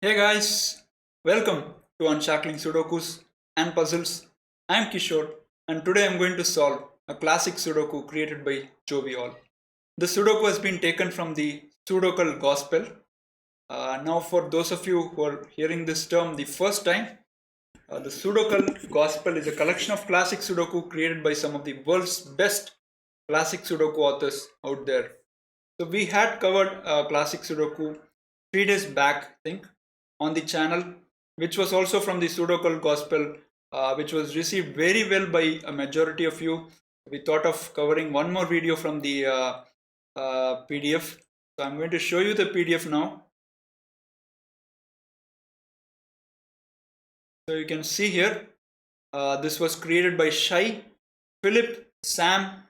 Hey guys, welcome to Unshackling Sudokus and Puzzles. I'm Kishore and today I'm going to solve a classic Sudoku created by Jovial. The Sudoku has been taken from the Sudokult Gospel. Now for those of you who are hearing this term the first time, the Sudokult Gospel is a collection of classic Sudoku created by some of the world's best classic Sudoku authors out there. So we had covered classic Sudoku 3 days back, I think, on the channel, which was also from the Sudokult Gospel, which was received very well by a majority of you. We thought of covering one more video from the PDF. So I'm going to show you the PDF now. So you can see here, this was created by Shai, Philip, Sam,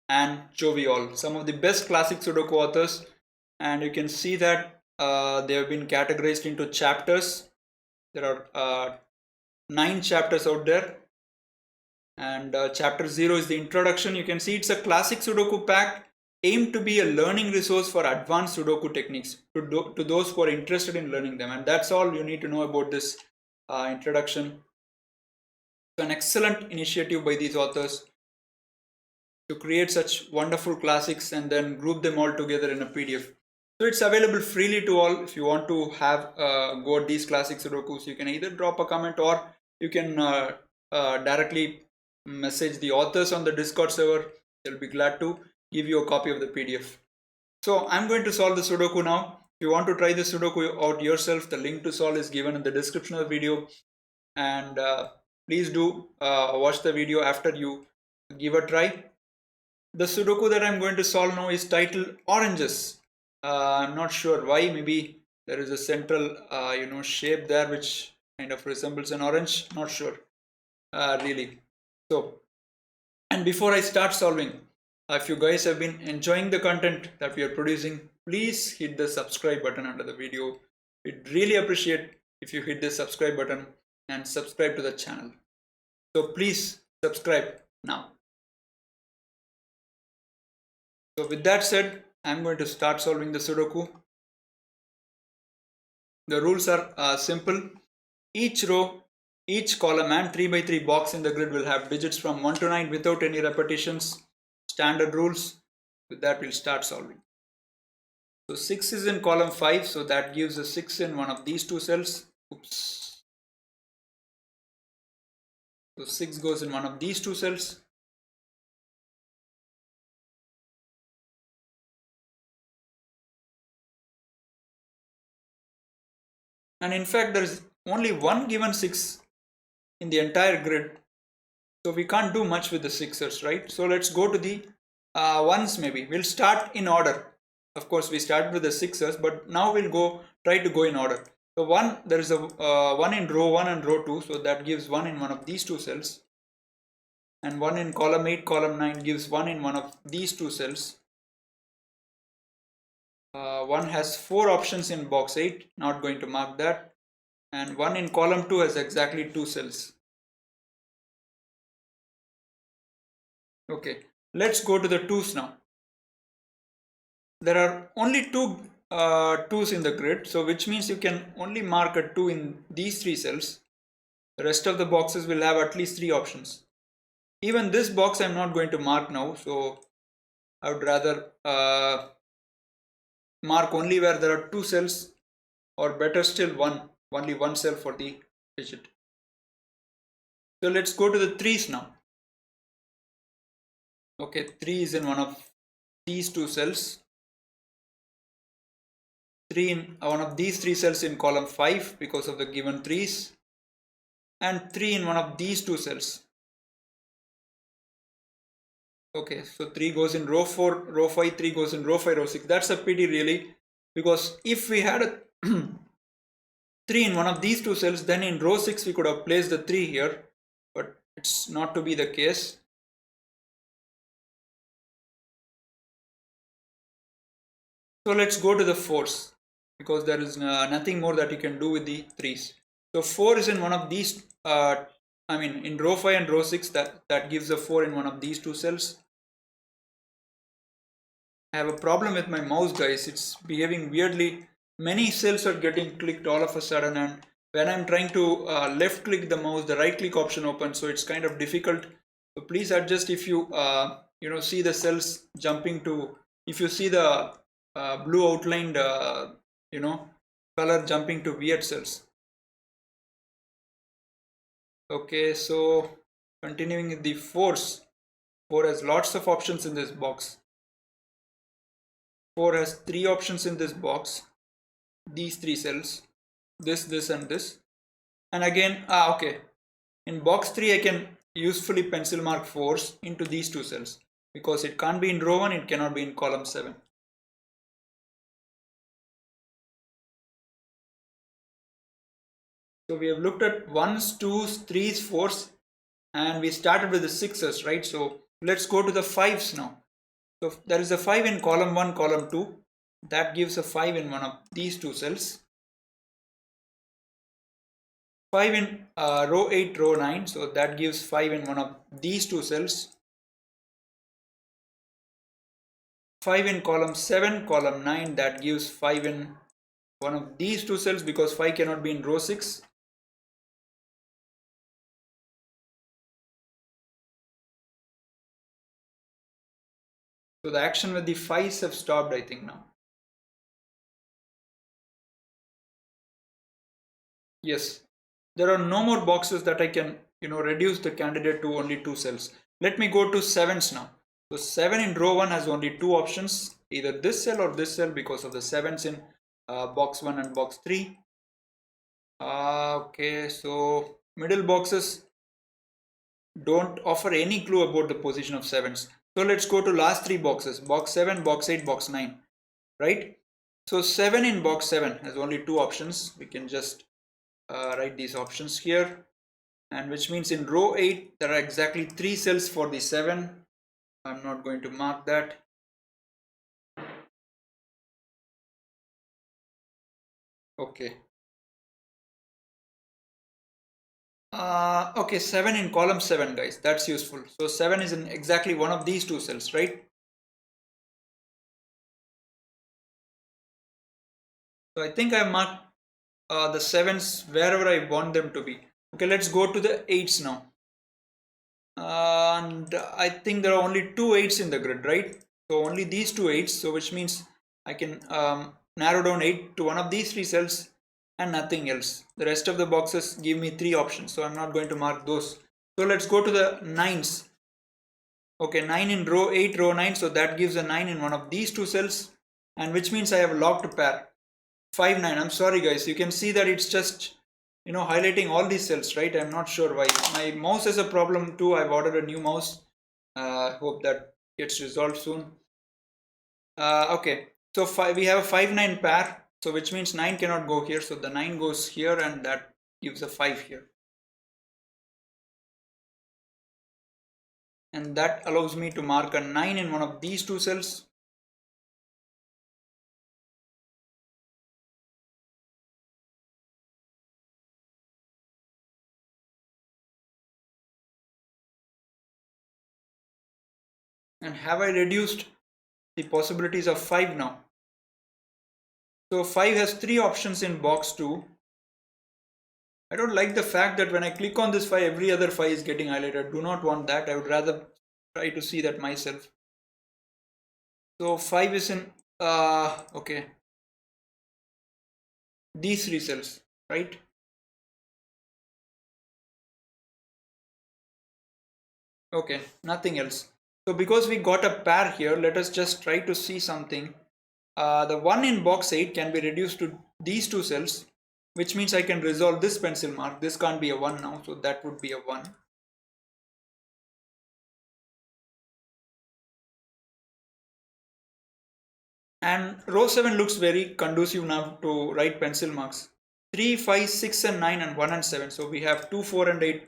and Jovial, some of the best classic Sudoku authors. And you can see that they have been categorized into chapters. There are 9 chapters out there, and chapter 0 is the introduction. You can see it's a classic Sudoku pack aimed to be a learning resource for advanced Sudoku techniques to those who are interested in learning them, and that's all you need to know about this introduction. It's an excellent initiative by these authors to create such wonderful classics and then group them all together in a PDF. So it's available freely to all. If you want to have go at these classic Sudokus, you can either drop a comment or you can directly message the authors on the Discord server. They'll be glad to give you a copy of the PDF. So I'm going to solve the Sudoku now. If you want to try the Sudoku out yourself, the link to solve is given in the description of the video. And please do watch the video after you give a try. The Sudoku that I'm going to solve now is titled Oranges. I'm not sure why. Maybe there is a central shape there which kind of resembles an orange. Not sure really. So, and before I start solving, if you guys have been enjoying the content that we are producing, please hit the subscribe button under the video. We'd really appreciate if you hit the subscribe button and subscribe to the channel. So please subscribe now. So with that said, I'm going to start solving the Sudoku. The rules are simple. Each row, each column and 3x3 box in the grid will have digits from 1 to 9 without any repetitions. Standard rules. With that, we'll start solving. So 6 is in column 5, so that gives a 6 in one of these two cells. Oops. So 6 goes in one of these two cells. And in fact, there is only one given 6 in the entire grid. So we can't do much with the 6ers, right? So let's go to the ones maybe. We'll start in order. Of course, we start with the 6ers, but now we'll try to go in order. So there is a 1 in row 1 and row 2. So that gives 1 in one of these two cells. And 1 in column 8, column 9 gives 1 in one of these two cells. 1 has 4 options in box 8, not going to mark that. And 1 in column 2 has exactly 2 cells. Okay, let's go to the 2s now. There are only 2 2s in the grid, so which means you can only mark a 2 in these 3 cells. The rest of the boxes will have at least 3 options. Even this box I'm not going to mark now, so I would rather mark only where there are 2 cells, or better still only one cell for the digit. So let's go to the 3s now. Okay, 3 is in one of these 2 cells. 3 in one of these 3 cells in column 5 because of the given 3s. And 3 in one of these 2 cells. Okay, so 3 goes in row 4, row 5, 3 goes in row 5, row 6. That's a pity really, because if we had a 3 in one of these 2 cells, then in row 6 we could have placed the 3 here, but it's not to be the case. So let's go to the 4s, because there is nothing more that you can do with the 3s. So 4 is in one of these, in row 5 and row 6, that gives a 4 in one of these 2 cells. I have a problem with my mouse, guys. It's behaving weirdly. many cells are getting clicked all of a sudden, and when I'm trying to left click the mouse, the right click option opens, so it's kind of difficult. So please adjust if you see the cells jumping to, if you see the blue outlined color jumping to weird cells. Okay, so continuing with the fours. 4 has lots of options in this box. 4 has 3 options in this box. These 3 cells. This and this. And again, okay. In box 3 I can usefully pencil mark 4s into these 2 cells. Because it can't be in row 1, it cannot be in column 7. So we have looked at 1s, 2s, 3s, 4s, and we started with the 6s, right? So let's go to the 5s now. So there is a 5 in column 1, column 2. That gives a 5 in one of these 2 cells. 5 in row 8, row 9. So that gives 5 in one of these 2 cells. 5 in column 7, column 9. That gives 5 in one of these 2 cells, because 5 cannot be in row 6. So the action with the 5s have stopped, I think, now. Yes, there are no more boxes that I can reduce the candidate to only 2 cells. Let me go to 7s now. So 7 in row 1 has only 2 options, either this cell or this cell, because of the 7s in box 1 and box 3. Okay, so middle boxes don't offer any clue about the position of 7s. So let's go to last 3 boxes, box 7, box 8, box 9, right? So 7 in box 7 has only 2 options. We can just write these options here, and which means in row 8 there are exactly 3 cells for the 7. I'm not going to mark that. Okay. Okay, 7 in column 7, guys. That's useful. So 7 is in exactly one of these 2 cells, right? So I think I marked the 7s wherever I want them to be. Okay, let's go to the 8s now. And I think there are only 2 8s in the grid, right? So only these 2 8s. So which means I can narrow down 8 to one of these 3 cells and nothing else. The rest of the boxes give me 3 options, so I'm not going to mark those. So let's go to the 9s. Okay, 9 in row 8, row 9. So that gives a 9 in one of these 2 cells, and which means I have a locked pair. 5 9. I'm sorry, guys. You can see that it's just highlighting all these cells, right? I'm not sure why. My mouse has a problem too. I've ordered a new mouse. Hope that gets resolved soon. Okay, so we have a 5 9 pair, so which means 9 cannot go here, so the 9 goes here, and that gives a 5 here, and that allows me to mark a 9 in one of these 2 cells. And have I reduced the possibilities of 5 now? So 5 has 3 options in box 2. I don't like the fact that when I click on this 5, every other 5 is getting highlighted. I do not want that. I would rather try to see that myself. So 5 is in, okay, these 3 cells, right? Okay, nothing else. So because we got a pair here, let us just try to see something. The 1 in box 8 can be reduced to these 2 cells, which means I can resolve this pencil mark. This can't be a 1 now, so that would be a 1. And row 7 looks very conducive now to write pencil marks. 3, 5, 6 and 9 and 1 and 7. So we have 2, 4 and 8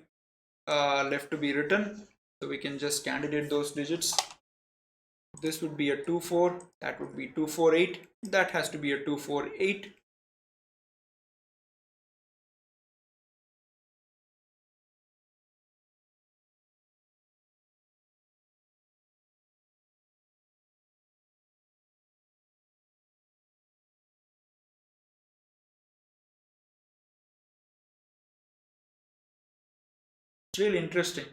left to be written. So we can just candidate those digits. This would be a 2, 4. That would be 2, 4, 8. That has to be a 2, 4, 8. really interesting.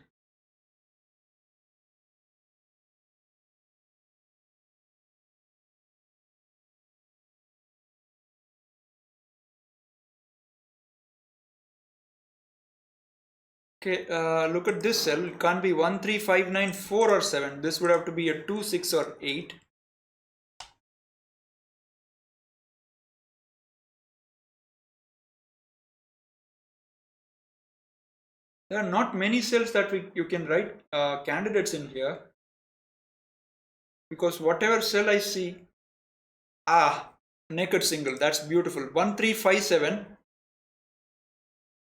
Okay, look at this cell. It can't be 1, 3, 5, 9, 4 or 7. This would have to be a 2, 6 or 8. There are not many cells that you can write candidates in here, because whatever cell I see, naked single, that's beautiful. 1, 3, 5, 7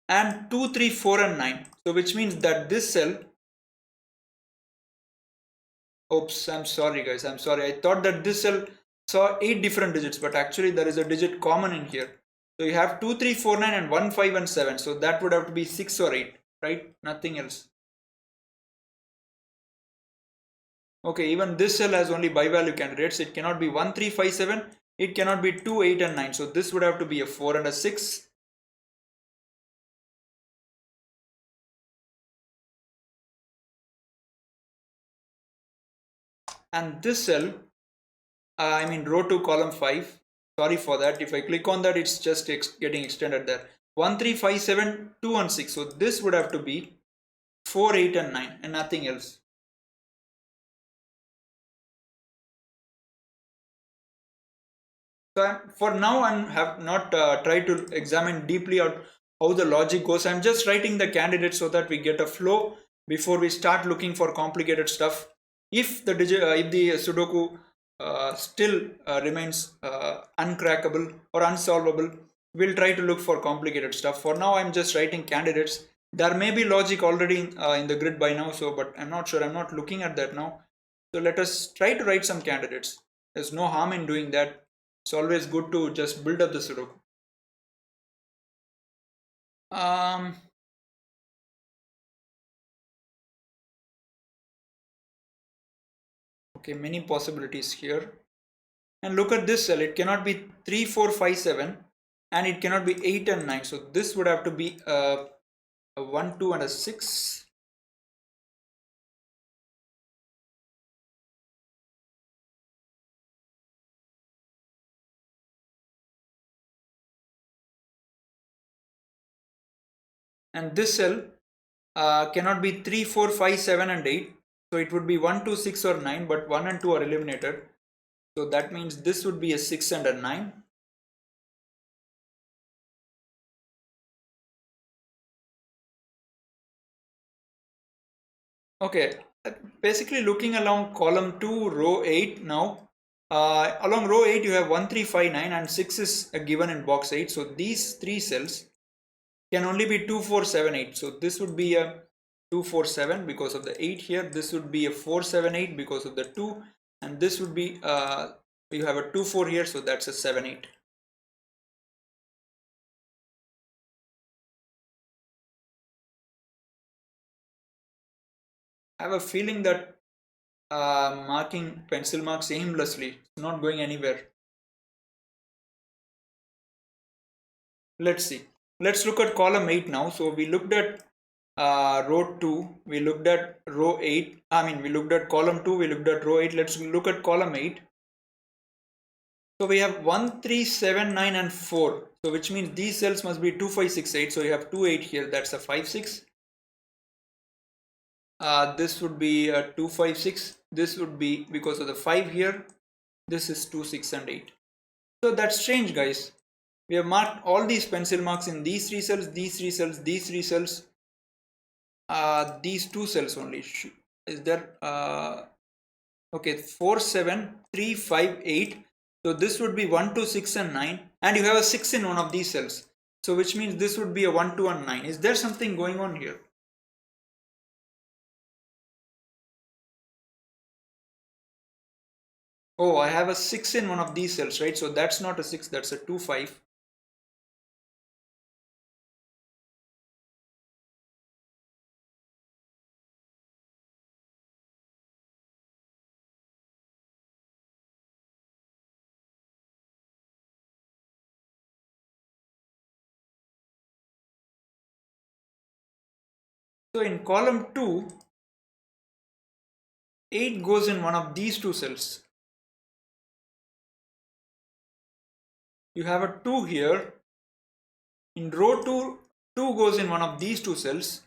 and 2, 3, 4 and 9. So which means that this cell, oops, I'm sorry guys, I'm sorry. I thought that this cell saw 8 different digits, but actually there is a digit common in here. So you have 2, 3, 4, 9 and 1, 5 and 7. So that would have to be 6 or 8, right? Nothing else. Okay, even this cell has only bi-value candidates. It cannot be 1, 3, 5, 7. It cannot be 2, 8 and 9. So this would have to be a 4 and a 6. And this cell, I mean row 2 column 5. Sorry for that. If I click on that, it's just getting extended there. 1, 3, 5, 7, 2 and 6. So this would have to be 4, 8 and 9 and nothing else. So for now, I have not tried to examine deeply out how the logic goes. I'm just writing the candidates so that we get a flow before we start looking for complicated stuff. If the Sudoku still remains uncrackable or unsolvable, we'll try to look for complicated stuff. For now, I'm just writing candidates. There may be logic already in the grid by now, but I'm not sure. I'm not looking at that now. So let us try to write some candidates. There's no harm in doing that. It's always good to just build up the Sudoku. Um, okay, many possibilities here. And look at this cell. It cannot be 3, 4, 5, 7 and it cannot be 8 and 9. So this would have to be a 1, 2 and a 6. And this cell cannot be 3, 4, 5, 7 and 8. So it would be 1, 2, 6 or 9, but 1 and 2 are eliminated. So that means this would be a 6 and a 9. Okay, basically looking along column 2, row 8 now. Along row 8 you have 1, 3, 5, 9 and 6 is given in box 8. So these 3 cells can only be 2, 4, 7, 8. So this would be a 2, 4, 7 because of the 8 here. This would be a 4, 7, 8 because of the 2. And this would be, you have a 2, 4 here. So that's a 7, 8. I have a feeling that marking pencil marks aimlessly, it's not going anywhere. Let's see. Let's look at column 8 now. So we looked at row 2, we looked at row 8. We looked at column 2, we looked at row 8. Let's look at column 8. So we have 1, 3, 7, 9 and 4. So which means these cells must be 2, 5, 6, 8. So you have 2, 8 here. That's a 5, 6. This would be a 2, 5, 6. This would be because of the 5 here. This is 2, 6 and 8. So that's strange, guys. We have marked all these pencil marks in these 3 cells, these 3 cells, these 3 cells. These 2 cells only. Is there okay, 4, 7, 3, 5, 8. So this would be 1, 2, 6 and 9 and you have a 6 in one of these cells. So which means this would be a 1, 2 and 9. Is there something going on here? Oh, I have a 6 in one of these cells, right? So that's not a 6, that's a 2, 5. So in column 2, 8 goes in one of these two cells. You have a 2 here. In row 2, 2 goes in one of these two cells.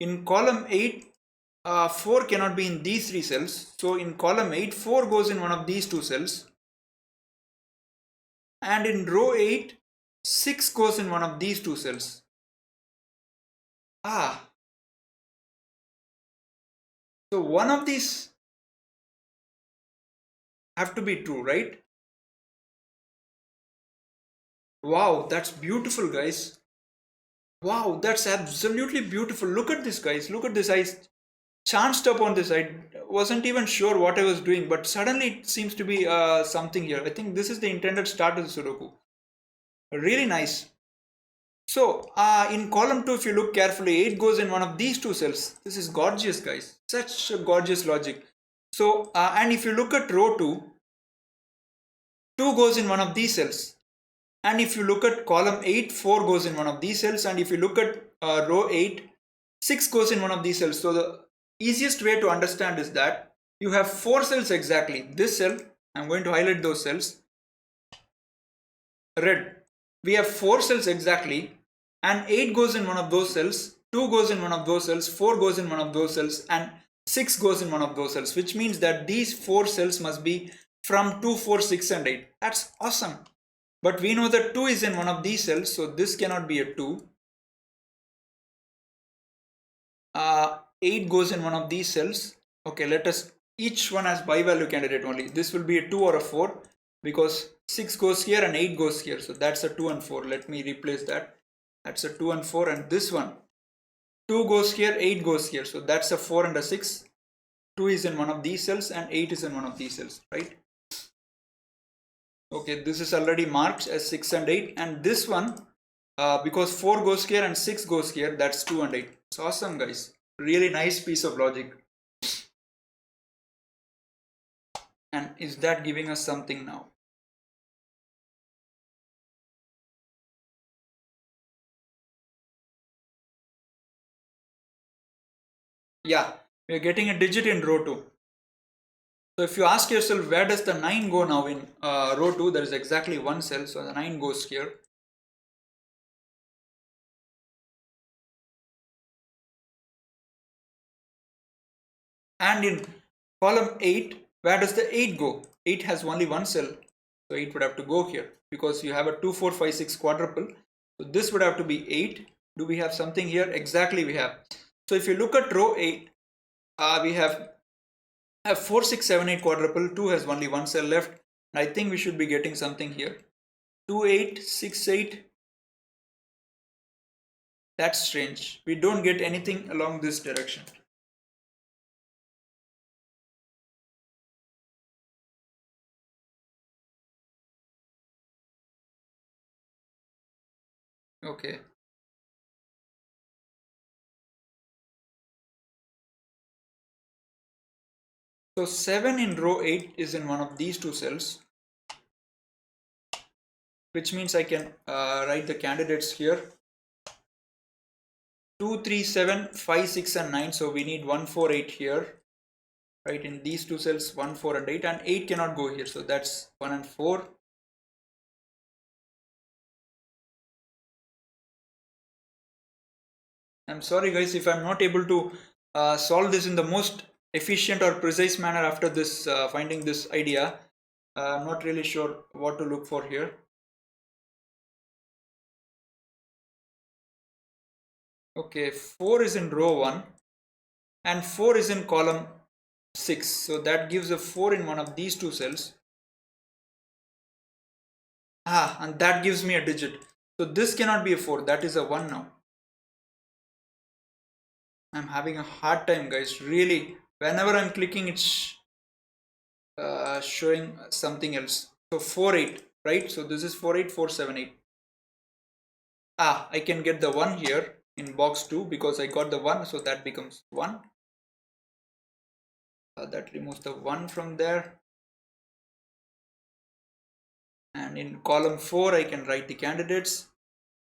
In column 8, 4 cannot be in these three cells. So in column 8, 4 goes in one of these two cells. And in row 8, 6 goes in one of these two cells. So one of these have to be true, right? Wow, that's beautiful, guys. Wow, that's absolutely beautiful. Look at this, guys. Look at this. I chanced upon this. I wasn't even sure what I was doing, but suddenly it seems to be something here. I think this is the intended start of the Sudoku. Really nice. So in column 2, if you look carefully, 8 goes in one of these two cells. This is gorgeous, guys. Such a gorgeous logic. So and if you look at row 2, 2 goes in one of these cells. And if you look at column 8, 4 goes in one of these cells. And if you look at row 8, 6 goes in one of these cells. So the easiest way to understand is that you have 4 cells exactly. This cell, I'm going to highlight those cells. Red. We have 4 cells exactly. And 8 goes in one of those cells. 2 goes in one of those cells. 4 goes in one of those cells. And 6 goes in one of those cells. Which means that these 4 cells must be from 2, 4, 6 and 8. That's awesome. But we know that 2 is in one of these cells, so this cannot be a 2. 8 goes in one of these cells. Okay, let us, each one has bi-value candidate only. This will be a 2 or a 4 because 6 goes here and 8 goes here. So that's a 2 and 4. Let me replace that. That's a 2 and 4, and this one, 2 goes here, 8 goes here. So that's a 4 and a 6. 2 is in one of these cells and 8 is in one of these cells, right? Okay, this is already marked as 6 and 8, and this one, because 4 goes here and 6 goes here, that's 2 and 8. It's awesome, guys. Really nice piece of logic. And is that giving us something now? Yeah, we're getting a digit in row 2. So if you ask yourself, where does the 9 go now in row 2, there is exactly one cell, so the 9 goes here. And in column 8, where does the 8 go? 8 has only one cell, so 8 would have to go here because you have a 2, 4, 5, 6 quadruple. So this would have to be 8. Do we have something here? Exactly, we have. So if you look at row 8, we have 4, 6, 7, 8 quadruple. 2 has only one cell left. I think we should be getting something here. 2, 8, 6, 8. That's strange. We don't get anything along this direction. Okay. So 7 in row 8 is in one of these two cells, which means I can write the candidates here. 2, 3, 7, 5, 6 and 9. So we need 1, 4, 8 here. Right, in these two cells, 1, 4 and 8, and 8 cannot go here. So that's 1 and 4. I'm sorry guys if I'm not able to solve this in the most efficient or precise manner after this finding this idea. I'm not really sure what to look for here. Okay, 4 is in row 1 and 4 is in column 6. So that gives a 4 in one of these two cells. And that gives me a digit. So this cannot be a 4. That is a 1 now. I'm having a hard time, guys. Really, whenever I'm clicking, it's showing something else. So 4, 8, right? So this is 4, 8, 4, 7, 8. I can get the 1 here in box 2 because I got the 1. So that becomes 1. That removes the 1 from there. And in column 4, I can write the candidates.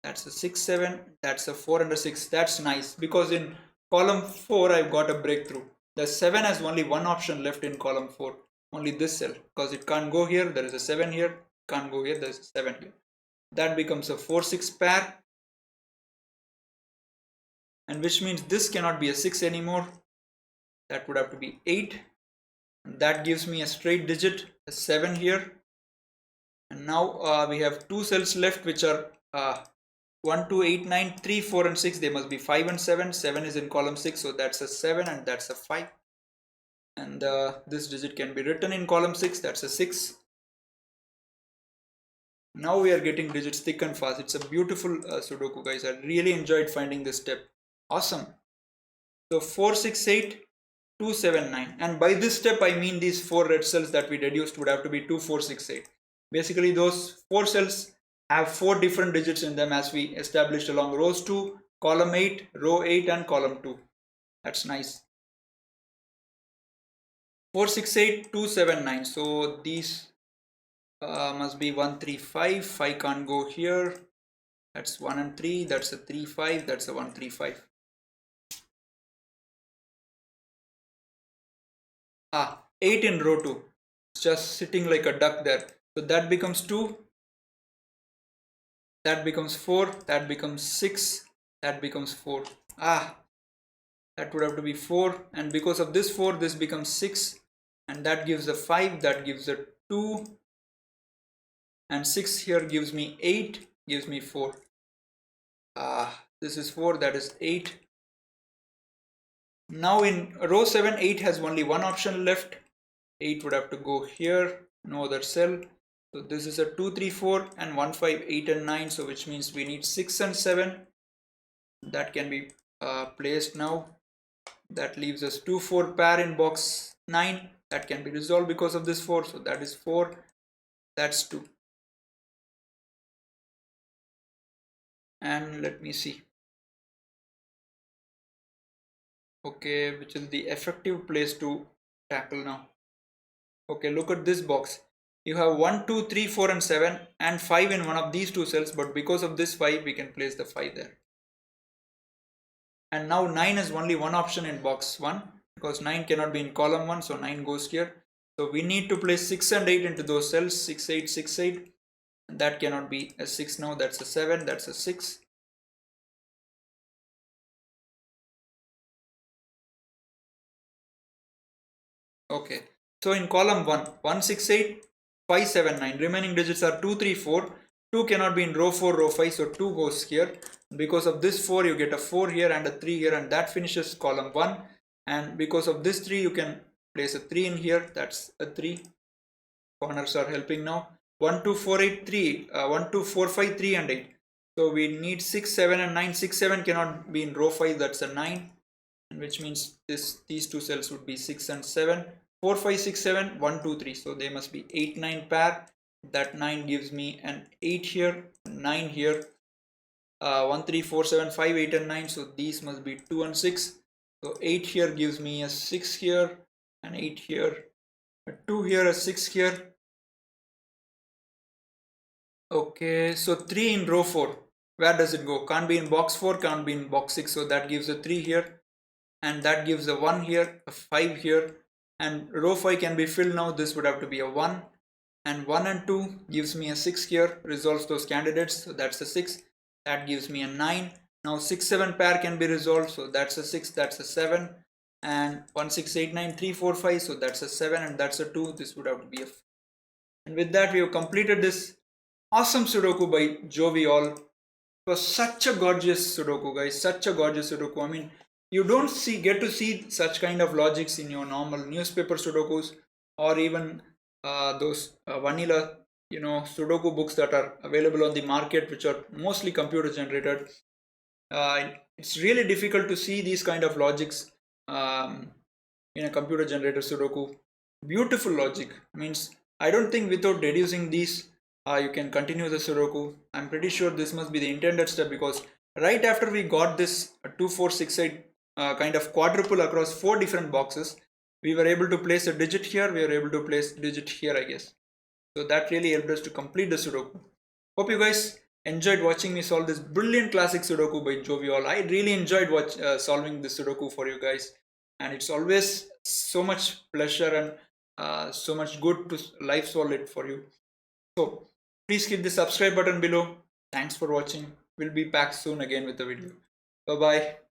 That's a 6 7, that's a 4 and a 6. That's nice, because in column 4 I've got a breakthrough. The 7 has only one option left in column 4, only this cell, because it can't go here. There is a 7 here, can't go here, there's a 7 here. That becomes a 4 6 pair, and which means this cannot be a 6 anymore. That would have to be 8. And that gives me a straight digit, a 7 here. And now we have two cells left, which are 1 2 8 9 3 4 and 6. They must be 5 and 7. 7 is in column 6, so that's a 7 and that's a 5. And this digit can be written in column 6, that's a 6. Now we are getting digits thick and fast. It's a beautiful Sudoku, guys. I really enjoyed finding this step. Awesome. So 4 6 8 2 7 9, and by this step I mean these 4 red cells that we deduced would have to be 2 4 6 8. Basically those 4 cells have 4 different digits in them, as we established along rows 2, column 8, row 8 and column 2. That's nice. 4 6 8 2 7 9. So these must be 1 3 5. 5 can't go here. That's 1 and 3. That's a 3 5. That's a 1 3 5. 8 in row 2. It's just sitting like a duck there. So that becomes 2. That becomes 4. That becomes 6. That becomes 4. That would have to be 4. And because of this 4, this becomes 6. And that gives a 5. That gives a 2. And 6 here gives me 8. Gives me 4. This is 4. That is 8. Now in row 7, 8 has only one option left. 8 would have to go here, no other cell. So this is a 2 3 4 and 1 5 8 and 9. So which means we need 6 and 7. That can be placed now. That leaves us 2 4 pair in box 9. That can be resolved because of this 4. So that is 4. That's 2. And let me see. Okay, which is the effective place to tackle now. Okay, look at this box. You have 1 2 3 4 and 7 and 5 in one of these two cells, but because of this 5 we can place the 5 there. And now 9 is only one option in box 1, because 9 cannot be in column 1, so 9 goes here. So we need to place 6 and 8 into those cells. 6 8 6 8. And that cannot be a 6 now. That's a 7. That's a 6. Okay, so in column 1, 1 6 8 5 7 9. Remaining digits are 2 3 4. 2 cannot be in row 4, row 5, so 2 goes here. Because of this 4, you get a 4 here and a 3 here, and that finishes column 1. And because of this 3, you can place a 3 in here. That's a 3. Corners are helping now. 1 2 4 8 3. 1 2 4 5 3 and 8. So we need 6 7 and 9. 6 7 cannot be in row 5. That's a 9. Which means these two cells would be 6 and 7. 4 5 6 7 1 2 3. So they must be 8 9 pair. That 9 gives me an 8 here, 9 here. 1 3 4 7 5 8 and 9. So these must be 2 and 6. So 8 here gives me a 6 here, an 8 here, a 2 here, a 6 here. Okay, so 3 in row 4. Where does it go? Can't be in box 4, can't be in box 6. So that gives a 3 here. And that gives a 1 here, a 5 here. And row 5 can be filled now. This would have to be a 1. And 1 and 2 gives me a 6 here. Resolves those candidates. So that's a 6. That gives me a 9. Now 6 7 pair can be resolved. So that's a 6. That's a 7. And 1 6 8 9 3 4 5. So that's a 7 and that's a 2. This would have to be a 4. And with that we have completed this awesome Sudoku by Jovi All. It was such a gorgeous Sudoku, guys. Such a gorgeous Sudoku. I mean, you don't get to see such kind of logics in your normal newspaper Sudokus, or even those vanilla, Sudoku books that are available on the market, which are mostly computer generated. It's really difficult to see these kind of logics in a computer generated Sudoku. Beautiful logic. Means I don't think without deducing these you can continue the Sudoku. I'm pretty sure this must be the intended step, because right after we got this 2 4 6 8 kind of quadruple across 4 different boxes, we were able to place a digit here, we were able to place a digit here, I guess. So that really helped us to complete the Sudoku. Hope you guys enjoyed watching me solve this brilliant classic Sudoku by Jovial. I really enjoyed solving this Sudoku for you guys, and it's always so much pleasure and so much good to live solve it for you. So please hit the subscribe button below. Thanks for watching. We'll be back soon again with the video. Bye bye.